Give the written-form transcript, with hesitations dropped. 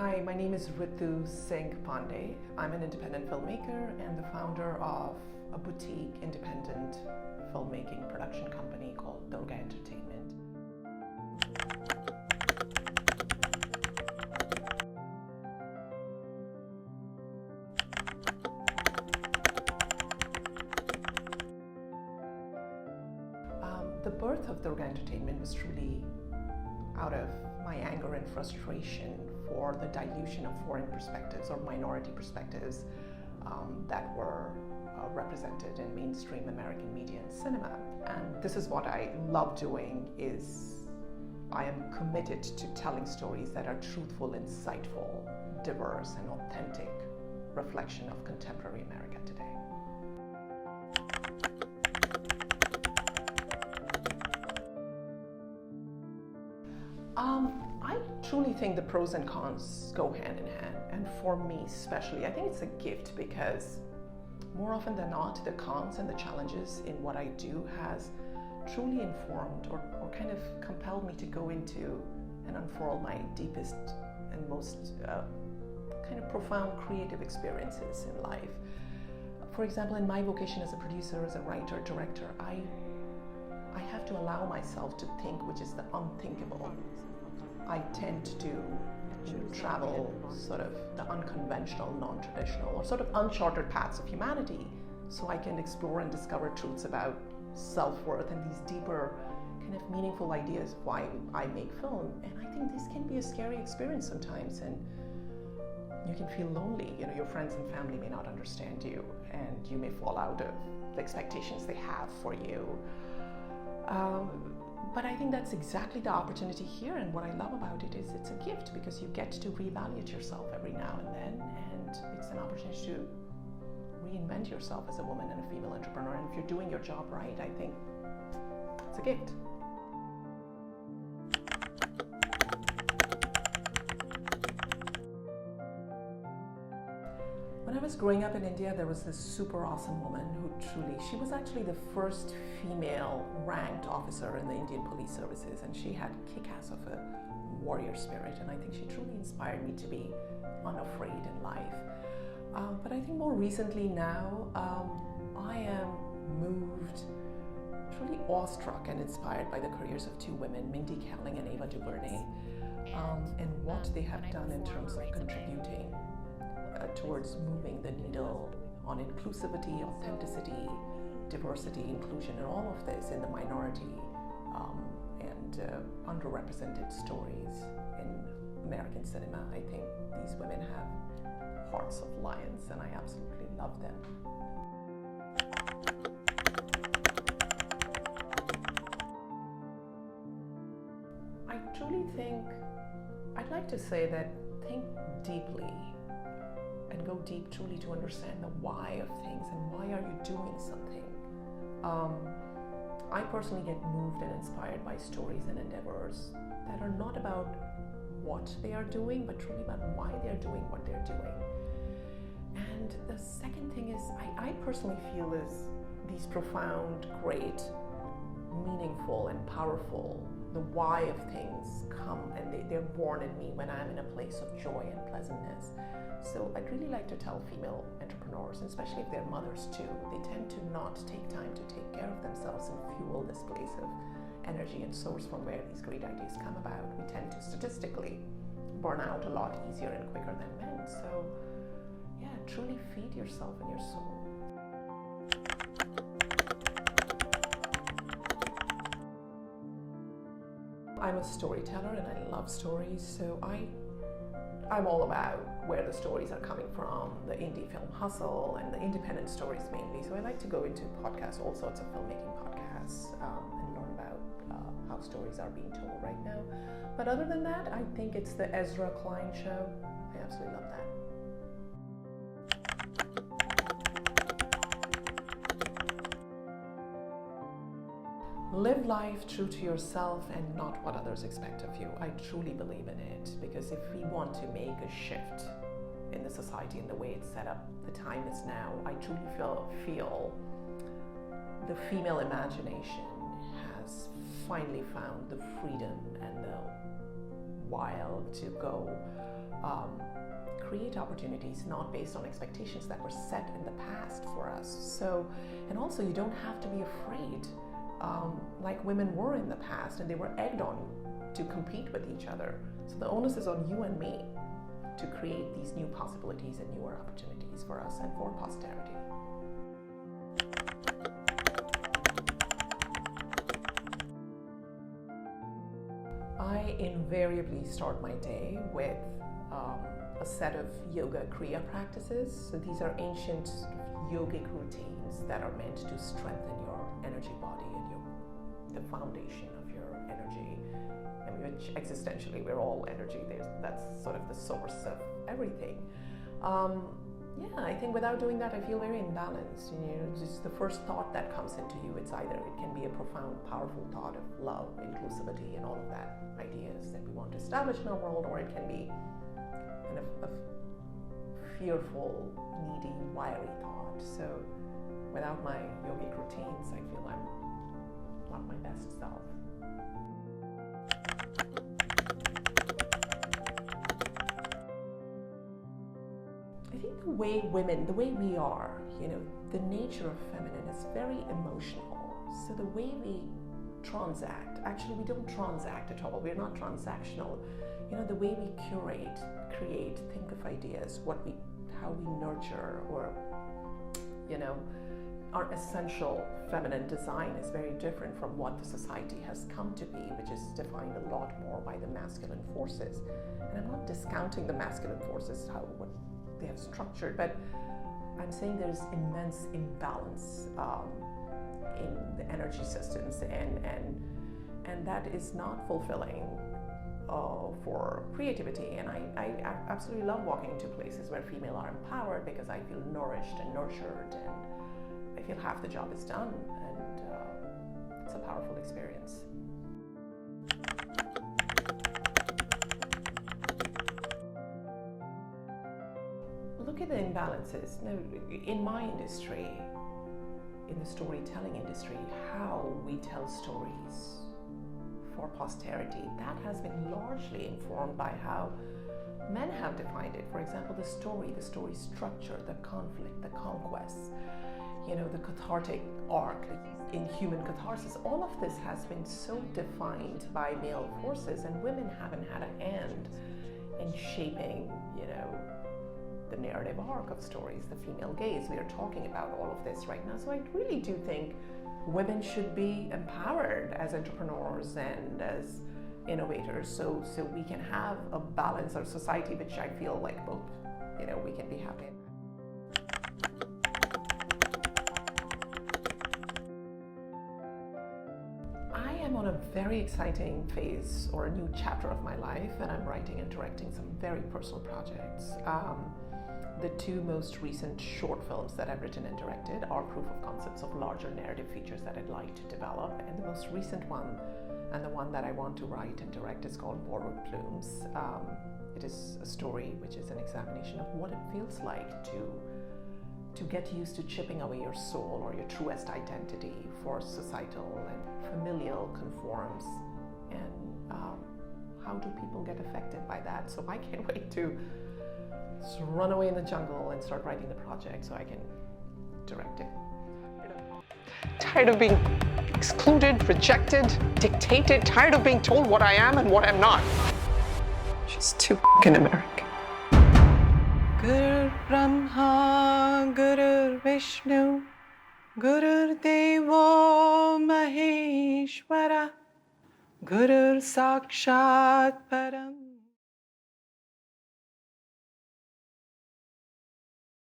Hi, my name is Ritu Singh Pande. I'm an independent filmmaker and the founder of a boutique independent filmmaking production company called Durga Entertainment. The birth of Durga Entertainment was truly out of my anger and frustration for the dilution of foreign perspectives or minority perspectives that were represented in mainstream American media and cinema. And this is what I love doing, is I am committed to telling stories that are truthful, insightful, diverse, and authentic reflection of contemporary America today. I truly think the pros and cons go hand in hand, and for me especially, I think it's a gift because more often than not, the cons and the challenges in what I do has truly informed or kind of compelled me to go into and unfold my deepest and most kind of profound creative experiences in life. For example, in my vocation as a producer, as a writer, director, I have to allow myself to think, which is the unthinkable. I tend to travel sort of the unconventional, non-traditional, or sort of uncharted paths of humanity, so I can explore and discover truths about self-worth and these deeper kind of meaningful ideas of why I make film. And I think this can be a scary experience sometimes, and you can feel lonely. Your friends and family may not understand you, and you may fall out of the expectations they have for you. But I think that's exactly the opportunity here, and what I love about it is it's a gift because you get to reevaluate yourself every now and then, and it's an opportunity to reinvent yourself as a woman and a female entrepreneur. And if you're doing your job right, I think it's a gift. When I was growing up in India, there was this super awesome woman who she was actually the first female ranked officer in the Indian police services, and she had kick-ass of a warrior spirit, and I think she truly inspired me to be unafraid in life. But I think more recently now, I am moved, truly awestruck and inspired by the careers of two women, Mindy Kaling and Ava DuVernay, and what they have done in terms of contributing towards moving the needle on inclusivity, authenticity, diversity, inclusion, and all of this in the minority and underrepresented stories in American cinema. I think these women have hearts of lions, and I absolutely love them. I truly think, I'd like to say that think deeply and go deep truly to understand the why of things and why are you doing something. I personally get moved and inspired by stories and endeavors that are not about what they are doing, but truly about why they're doing what they're doing. And the second thing is, I personally feel is these profound, great, meaningful, and powerful, the why of things come and they're born in me when I'm in a place of joy and pleasantness. So I'd really like to tell female entrepreneurs, and especially if they're mothers too, they tend to not take time to take care of themselves and fuel this place of energy and source from where these great ideas come about. We tend to statistically burn out a lot easier and quicker than men. So yeah, truly feed yourself and your soul. I'm a storyteller and I love stories, so I'm all about where the stories are coming from, the indie film hustle and the independent stories mainly. So I like to go into podcasts, all sorts of filmmaking podcasts, and learn about how stories are being told right now. But other than that, I think it's the Ezra Klein show. I absolutely love that. Live life true to yourself and not what others expect of you. I truly believe in it, because if we want to make a shift in the society and the way it's set up, the time is now. I truly feel the female imagination has finally found the freedom and the wild to go create opportunities not based on expectations that were set in the past for us. So, and also you don't have to be afraid, like women were in the past, and they were egged on to compete with each other. So the onus is on you and me to create these new possibilities and newer opportunities for us and for posterity. I invariably start my day with a set of yoga kriya practices. So these are ancient yogic routines that are meant to strengthen your energy body and the foundation of your energy, and which existentially we're all energy. That's sort of the source of everything. I think without doing that, I feel very imbalanced. Just the first thought that comes into you, it can be a profound, powerful thought of love, inclusivity, and all of that ideas that we want to establish in our world, or it can be kind of a fearful, needy, wiry thought. So without my yogic routines, I feel I'm not my best self. I think the way we are, the nature of feminine is very emotional. So the way we transact, actually we don't transact at all. We're not transactional. The way we curate, create, think of ideas, how we nurture, or, our essential feminine design is very different from what the society has come to be, which is defined a lot more by the masculine forces. And I'm not discounting the masculine forces, what they have structured, but I'm saying there's immense imbalance in the energy systems, and that is not fulfilling for creativity. And I absolutely love walking into places where female are empowered, because I feel nourished and nurtured, and I feel half the job is done, and it's a powerful experience. Look at the imbalances. Now, in my industry, in the storytelling industry, how we tell stories for posterity, that has been largely informed by how men have defined it. For example, the story structure, the conflict, the conquest, the cathartic arc in human catharsis, all of this has been so defined by male forces, and women haven't had a hand in shaping, the narrative arc of stories, the female gaze. We are talking about all of this right now. So I really do think women should be empowered as entrepreneurs and as innovators, so we can have a balance of society, which I feel like both, we can be happy in. I am on a very exciting phase, or a new chapter of my life, and I'm writing and directing some very personal projects. The two most recent short films that I've written and directed are proof of concepts of larger narrative features that I'd like to develop, and the most recent one, and the one that I want to write and direct, is called Borrowed Plumes. It is a story which is an examination of what it feels like to get used to chipping away your soul or your truest identity for societal and familial conforms, and how do people get affected by that. So I can't wait to run away in the jungle and start writing the project so I can direct it. Tired of being excluded, rejected, dictated, tired of being told what I am and what I'm not. She's too f***ing American. Guru Brahma, Guru Vishnu, Guru Devo Maheshwara, Guru Sakshat Param